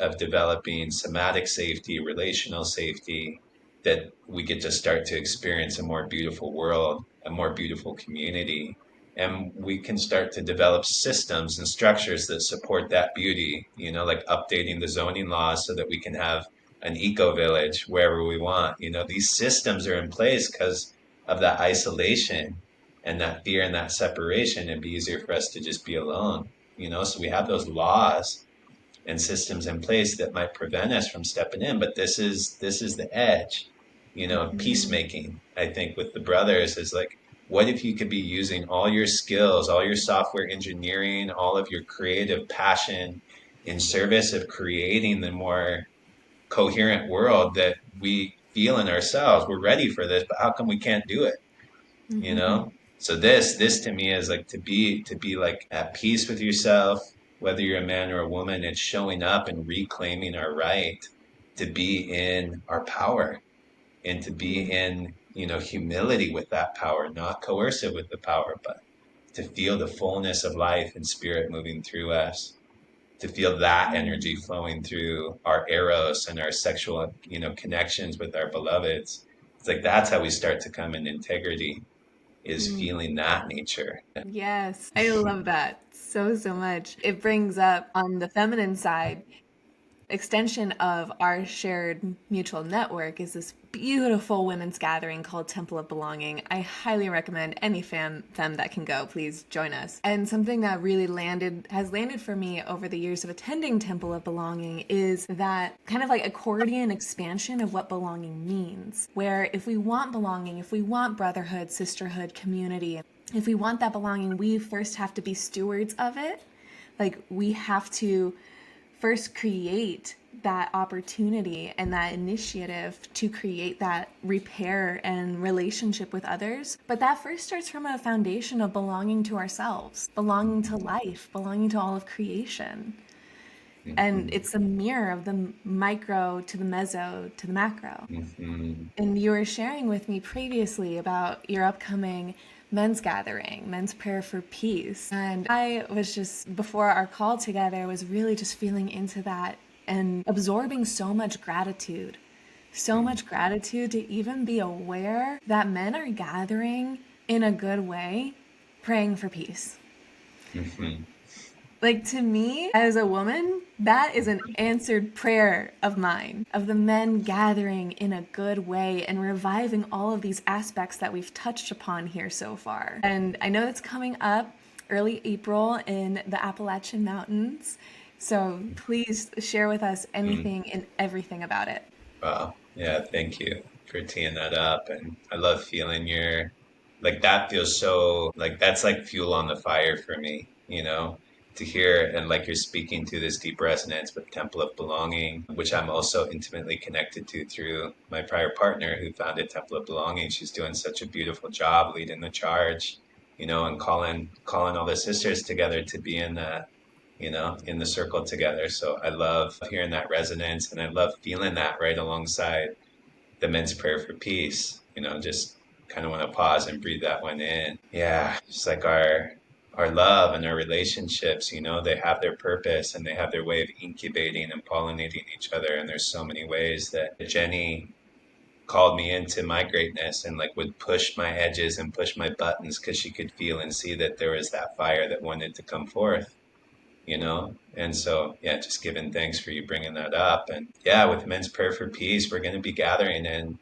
of developing somatic safety, relational safety, that we get to start to experience a more beautiful world, a more beautiful community. And we can start to develop systems and structures that support that beauty, like updating the zoning laws so that we can have an eco village wherever we want. These systems are in place because of that isolation and that fear and that separation. It'd be easier for us to just be alone, so we have those laws and systems in place that might prevent us from stepping in. But this is the edge, Mhm. peacemaking. I think with the brothers is like, what if you could be using all your skills, all your software engineering, all of your creative passion in service of creating the more coherent world that we feel in ourselves? We're ready for this, but how come we can't do it? you Mhm. know so this to me is like to be like at peace with yourself, whether you're a man or a woman. It's showing up and reclaiming our right to be in our power, and to be Mm. in humility with that power, not coercive with the power, but to feel the fullness of life and spirit moving through us, to feel that energy flowing through our eros and our sexual connections with our beloveds. It's like that's how we start to come in integrity, is Mm. feeling that nature. Yes, I love that so, so much. It brings up on the feminine side, extension of our shared mutual network is this beautiful women's gathering called Temple of Belonging. I highly recommend any femme that can go, please join us. And something that really has landed for me over the years of attending Temple of Belonging is that kind of like accordion expansion of what belonging means. Where if we want belonging, if we want brotherhood, sisterhood, community, if we want that belonging, we first have to be stewards of it. Like we have to first create that opportunity and that initiative to create that repair and relationship with others. But that first starts from a foundation of belonging to ourselves, belonging to life, belonging to all of creation. And Hmm. it's a mirror of the micro to the meso to the macro. Hmm. And you were sharing with me previously about your upcoming men's gathering, men's prayer for peace. And I was just, before our call together, was really just feeling into that and absorbing so much gratitude to even be aware that men are gathering in a good way, praying for peace. Hmm. Like to me, as a woman, that is an answered prayer of mine, of the men gathering in a good way and reviving all of these aspects that we've touched upon here so far. And I know that's coming up early April in the Appalachian Mountains. So please share with us Hmm. anything and everything about it. Wow. Yeah, thank you for teeing that up. And I love feeling like that feels so, like that's like fuel on the fire for me, to hear. And like you're speaking to this deep resonance with Temple of Belonging, which I'm also intimately connected to through my prior partner who founded Temple of Belonging. She's doing such a beautiful job leading the charge, and calling all the sisters together to be in that, in the circle together. So I love hearing that resonance, and I love feeling that right alongside the men's prayer for peace. Just kind of want to pause and breathe that one in. Yeah, just like our love and our relationships, they have their purpose and they have their way of incubating and pollinating each other. And there's so many ways that Jenny called me into my greatness and like would push my edges and push my buttons because she could feel and see that there was that fire that wanted to come forth. And so, yeah, just giving thanks for you bringing that up. And yeah, with Men's Prayer for Peace, we're going to be gathering in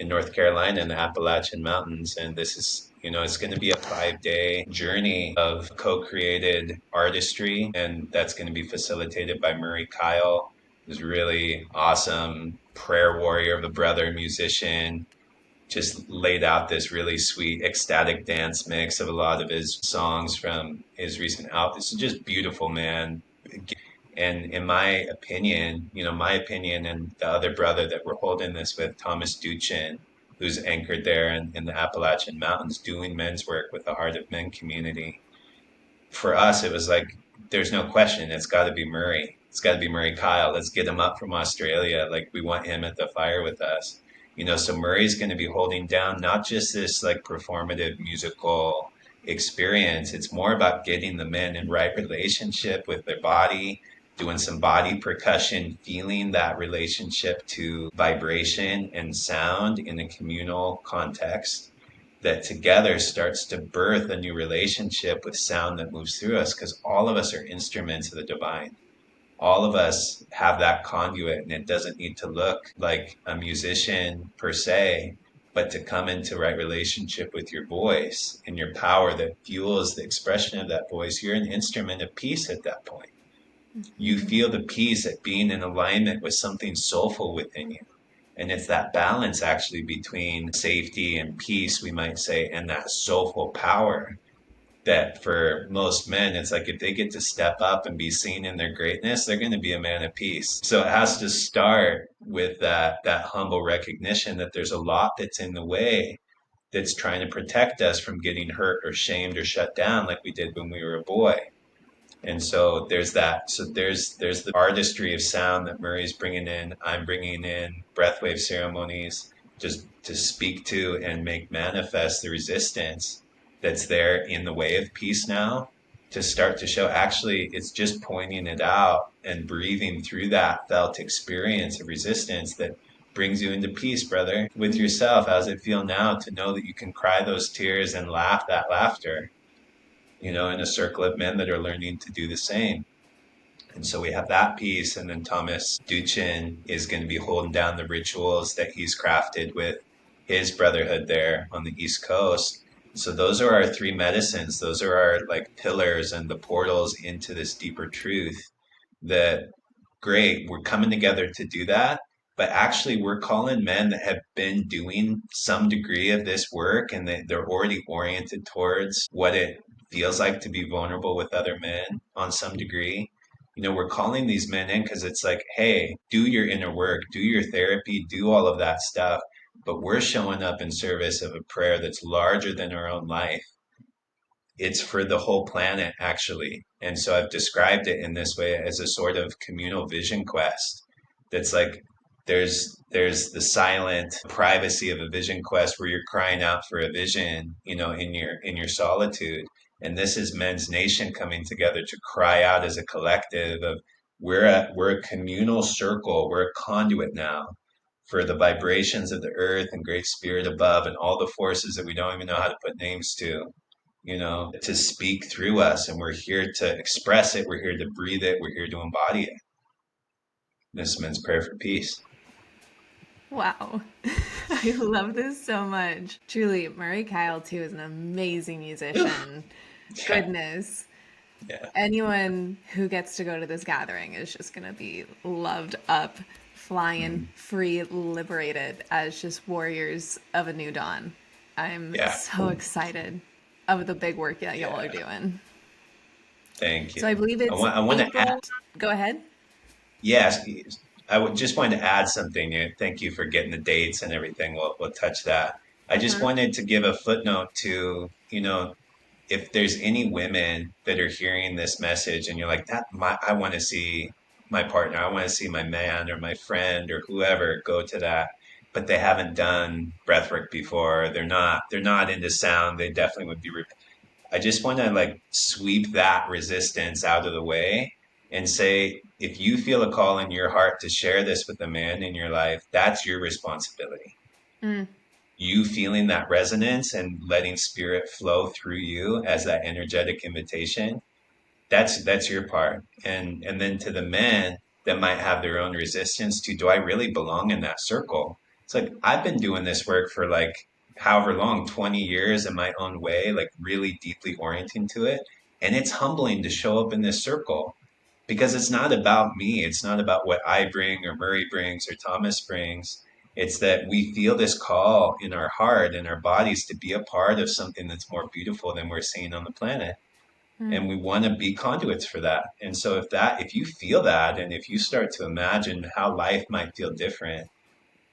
North Carolina in the Appalachian Mountains. And this is, it's going to be a 5-day journey of co-created artistry. And that's going to be facilitated by Murray Kyle, who's really awesome prayer warrior of a brother, musician, just laid out this really sweet ecstatic dance mix of a lot of his songs from his recent album. This is just beautiful, man. And in my opinion, and the other brother that we're holding this with, Thomas Duchin, who's anchored there in the Appalachian Mountains doing men's work with the Heart of Men community. For us, it was like, there's no question. It's got to be Murray. It's got to be Murray Kyle. Let's get him up from Australia. Like, we want him at the fire with us. So Murray's going to be holding down not just this like performative musical experience. It's more about getting the men in right relationship with their body, doing some body percussion, feeling that relationship to vibration and sound in a communal context that together starts to birth a new relationship with sound that moves through us, because all of us are instruments of the divine. All of us have that conduit, and it doesn't need to look like a musician per se, but to come into right relationship with your voice and your power that fuels the expression of that voice. You're an instrument of peace at that point. You feel the peace at being in alignment with something soulful within you. And it's that balance actually between safety and peace, we might say, and that soulful power that for most men, it's like if they get to step up and be seen in their greatness, they're going to be a man of peace. So it has to start with that humble recognition that there's a lot that's in the way that's trying to protect us from getting hurt or shamed or shut down like we did when we were a boy. And so there's that. So there's the artistry of sound that Murray's bringing in. I'm bringing in breathwave ceremonies just to speak to and make manifest the resistance that's there in the way of peace now, to start to show actually it's just pointing it out and breathing through that felt experience of resistance that brings you into peace, brother, with yourself. How's it feel now to know that you can cry those tears and laugh that laughter, in a circle of men that are learning to do the same? And so we have that piece. And then Thomas Duchin is going to be holding down the rituals that he's crafted with his brotherhood there on the East Coast. So those are our three medicines. Those are our like pillars and the portals into this deeper truth that great, we're coming together to do that. But actually, we're calling men that have been doing some degree of this work, and they're already oriented towards what it feels like to be vulnerable with other men on some degree. We're calling these men in because it's like, hey, do your inner work, do your therapy, do all of that stuff. But we're showing up in service of a prayer that's larger than our own life. It's for the whole planet, actually. And so I've described it in this way as a sort of communal vision quest. That's like there's the silent privacy of a vision quest where you're crying out for a vision, in your solitude. And this is men's nation coming together to cry out as a collective of we're a communal circle, we're a conduit now for the vibrations of the earth and great spirit above and all the forces that we don't even know how to put names to speak through us. And we're here to express it. We're here to breathe it. We're here to embody it. This men's prayer for peace. Wow. I love this so much. Truly, Murray Kyle, too, is an amazing musician. Yeah. Goodness. Yeah. Anyone who gets to go to this gathering is just going to be loved up, flying Mhm. free, liberated as just warriors of a new dawn. I'm Yeah. so excited of the big work that y'all are Yeah. doing. Thank So I you. believe I it's want, I want to add, April. Go ahead. yes, I would just wanted to add something. Thank you for getting the dates and everything. We'll touch that. I just Uh-huh. wanted to give a footnote to, if there's any women that are hearing this message and you're like, I want to see my partner, I want to see my man or my friend or whoever go to that, but they haven't done breathwork before. They're not into sound. They definitely would be. I just want to like sweep that resistance out of the way and say, if you feel a call in your heart to share this with a man in your life, that's your responsibility. Mm, You feeling that resonance and letting spirit flow through you as that energetic invitation, that's your part. And then to the men that might have their own resistance to, do I really belong in that circle? It's like I've been doing this work for like however long, 20 years in my own way, like really deeply orienting to it. And it's humbling to show up in this circle because it's not about me. It's not about what I bring or Murray brings or Thomas brings. It's that we feel this call in our heart and our bodies to be a part of something that's more beautiful than we're seeing on the planet. mm. And we want to be conduits for that. And so if you feel that, and if you start to imagine how life might feel different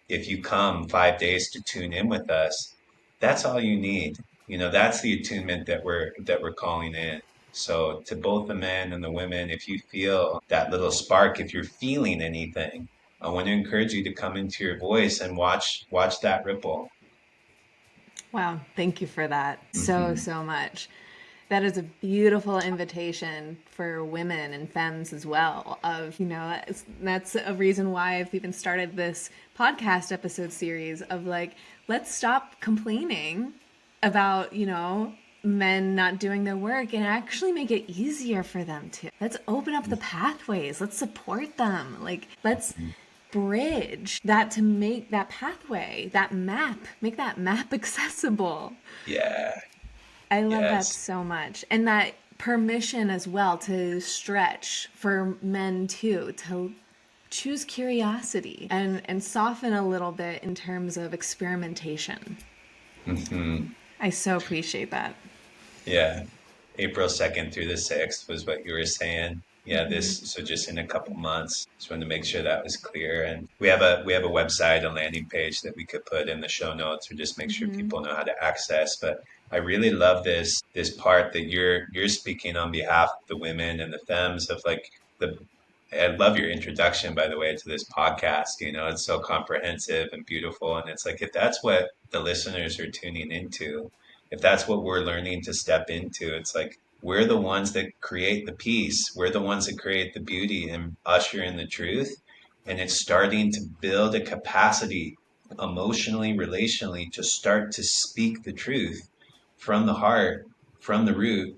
if you come 5 days to tune in with us, that's all you need. That's the attunement that we're calling in. So to both the men and the women, if you feel that little spark, if you're feeling anything, I want to encourage you to come into your voice and watch that ripple. Wow. Thank you for that so, Hmm. so much. That is a beautiful invitation for women and femmes as well. That's a reason why I've even started this podcast episode series of like, let's stop complaining about, men not doing their work and actually make it easier for them to. Let's open up the pathways. Let's support them. Like, let's bridge that to make that pathway, make that map accessible. Yeah. I love that Yes. so much. And that permission as well to stretch for men too, to choose curiosity and soften a little bit in terms of experimentation. Hmm. I so appreciate that. Yeah. April 2nd through the 6th was what you were saying. Yeah, so just in a couple months. Just wanted to make sure that was clear. And we have a website, a landing page that we could put in the show notes or just make sure people know how to access. But I really love this part that you're speaking on behalf of the women and the femmes of like the I love your introduction, by the way, to this podcast. It's so comprehensive and beautiful. And it's like, if that's what the listeners are tuning into, if that's what we're learning to step into, it's like we're the ones that create the peace. We're the ones that create the beauty and usher in the truth. And it's starting to build a capacity emotionally, relationally, to start to speak the truth from the heart, from the root,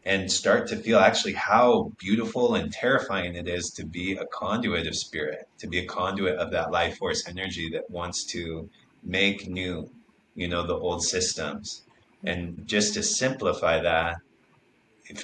and start to feel actually how beautiful and terrifying it is to be a conduit of spirit, to be a conduit of that life force energy that wants to make new, the old systems. And just to simplify that,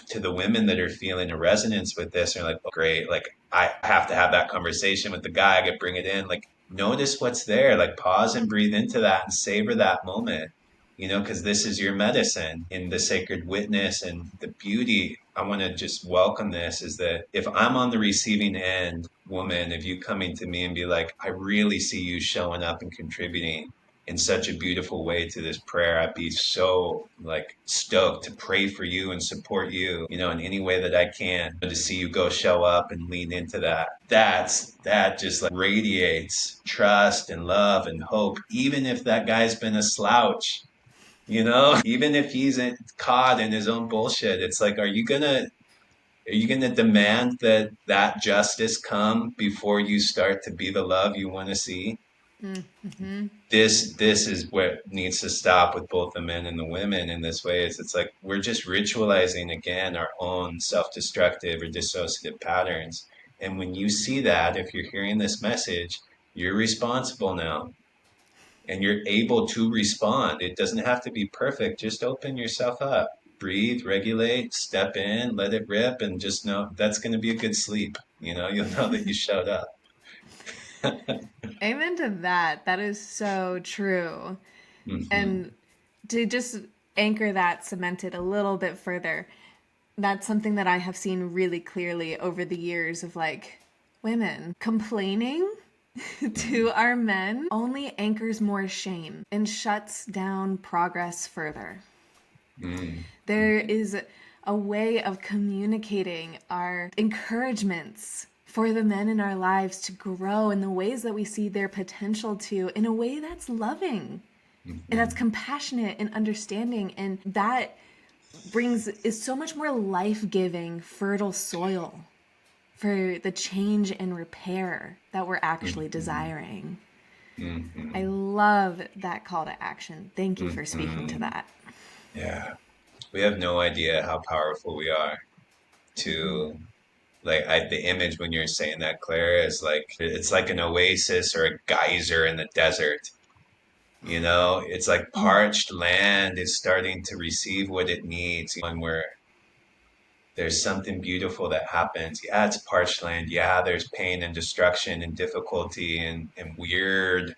to the women that are feeling a resonance with this are like, oh, great, like I have to have that conversation with the guy, I could bring it in. Like, notice what's there, like pause and breathe into that and savor that moment, because this is your medicine in the sacred witness and the beauty. I want to just welcome this is that if I'm on the receiving end, woman, if you coming to me and be like, I really see you showing up and contributing in such a beautiful way to this prayer. I'd be so like stoked to pray for you and support you, in any way that I can to see you go show up and lean into that. That just like radiates trust and love and hope, even if that guy's been a slouch. Even if he's caught in his own bullshit, it's like, are you gonna demand that justice come before you start to be the love you want to see? This is what needs to stop with both the men and the women in this way is it's like we're just ritualizing again our own self-destructive or dissociative patterns. And when you see that, if you're hearing this message, you're responsible now and you're able to respond. It doesn't have to be perfect. Just open yourself up, breathe, regulate, step in, let it rip, and just know that's going to be a good sleep. You'll know that you showed up. Amen to that. That is so true. Hmm. And to just anchor that, cement it a little bit further, that's something that I have seen really clearly over the years of like women complaining to our men only anchors more shame and shuts down progress further. Mm. There is a way of communicating our encouragements for the men in our lives to grow in the ways that we see their potential to, in a way that's loving and that's Hmm. compassionate and understanding. And that is so much more life-giving, fertile soil for the change and repair that we're actually Hmm. desiring. I Hmm. love that call to action. Thank you for speaking to Hmm. that. Yeah, we have no idea how powerful we are to like the image when you're saying that, Claire, is like it's like an oasis or a geyser in the desert. It's like parched land is starting to receive what it needs, and where there's something beautiful that happens. Yeah, it's parched land. Yeah, there's pain and destruction and difficulty and weird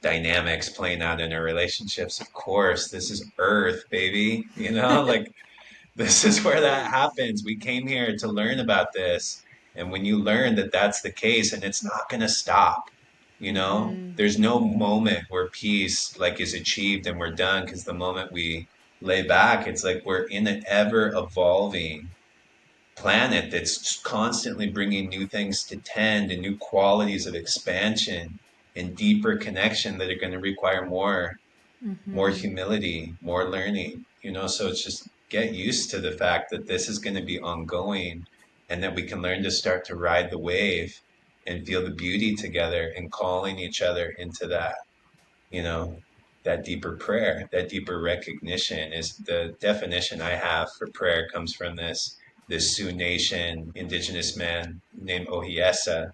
dynamics playing out in our relationships. Of course, this is Earth, baby. Like this is where that happens. We came here to learn about this. And when you learn that that's the case and it's not going to stop, there's no moment where peace like is achieved and we're done because the moment we lay back, it's like we're in an ever evolving planet that's constantly bringing new things to tend and new qualities of expansion and deeper connection that are going to require more humility, more learning. So it's just get used to the fact that this is going to be ongoing, and that we can learn to start to ride the wave and feel the beauty together and calling each other into that, you know, that deeper prayer, that deeper recognition. Is the definition I have for prayer comes from this Sioux Nation indigenous man named Ohiesa.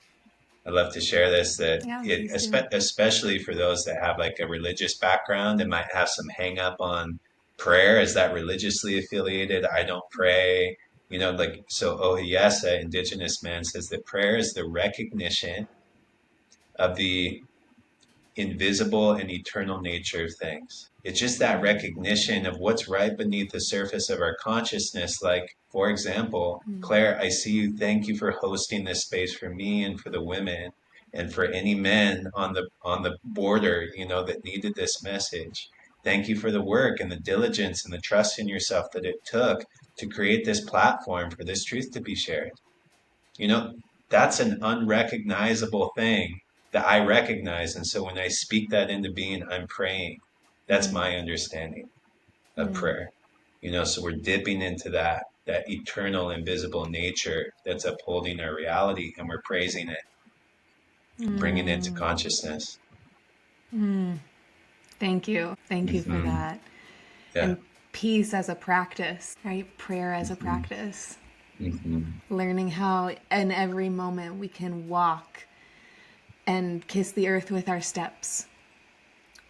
I love to share this, that Yeah, it, please do. especially for those that have like a religious background and might have some hang up on prayer. Is that religiously affiliated? I don't pray. Like, so Ohiesa, indigenous man, says that prayer is the recognition of the invisible and eternal nature of things. It's just that recognition of what's right beneath the surface of our consciousness. Like, for example, Claire, I see you. Thank you for hosting this space for me and for the women and for any men on the border, that needed this message. Thank you for the work and the diligence and the trust in yourself that it took to create this platform for this truth to be shared. You know, that's an unrecognizable thing that I recognize. And so when I speak that into being, I'm praying. That's my understanding of prayer. So we're dipping into that eternal, invisible nature that's upholding our reality, and we're praising it, bringing it to consciousness. Thank you. Thank you for Hmm. that. Yeah. And peace as a practice, right? Prayer as a Hmm. practice. Hmm. Learning how in every moment we can walk and kiss the earth with our steps,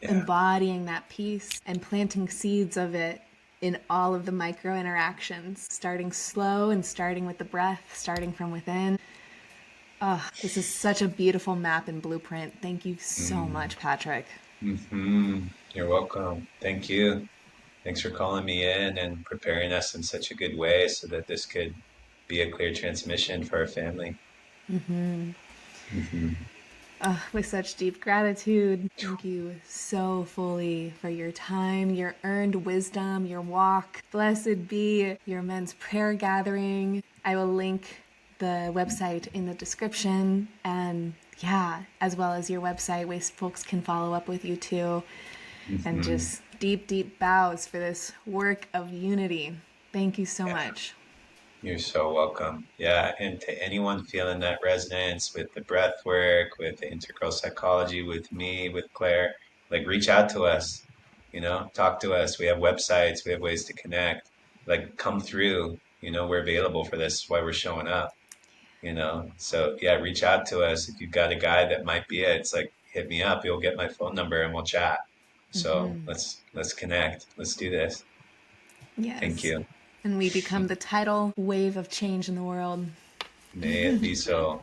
Yeah. embodying that peace and planting seeds of it in all of the micro interactions, starting slow and starting with the breath, starting from within. Oh, this is such a beautiful map and blueprint. Thank you so much, Patrick. Mm-hmm. You're welcome. Thank you. Thanks for calling me in and preparing us in such a good way so that this could be a clear transmission for our family. Hmm. With such deep gratitude, thank you so fully for your time, your earned wisdom, your walk. Blessed be your men's prayer gathering. I will link the website in the description, and yeah, as well as your website where folks can follow up with you too. And Hmm. just deep, deep bows for this work of unity. Thank you so Yeah, much. you're so welcome. Yeah, and to anyone feeling that resonance with the breath work, with the integral psychology, with me, with Claire, like reach out to us, talk to us. We have websites, we have ways to connect. Like, come through, we're available for this. That's why we're showing up. So yeah, reach out to us if you've got a guy that might be it. It's like, hit me up, you'll get my phone number and we'll chat. So let's connect, let's do this. Thank Yes. you. And we become the tidal wave of change in the world. May it be so.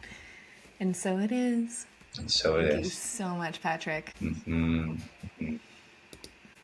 And so it is. And so it Thank you is. so much, Patrick. Hmm.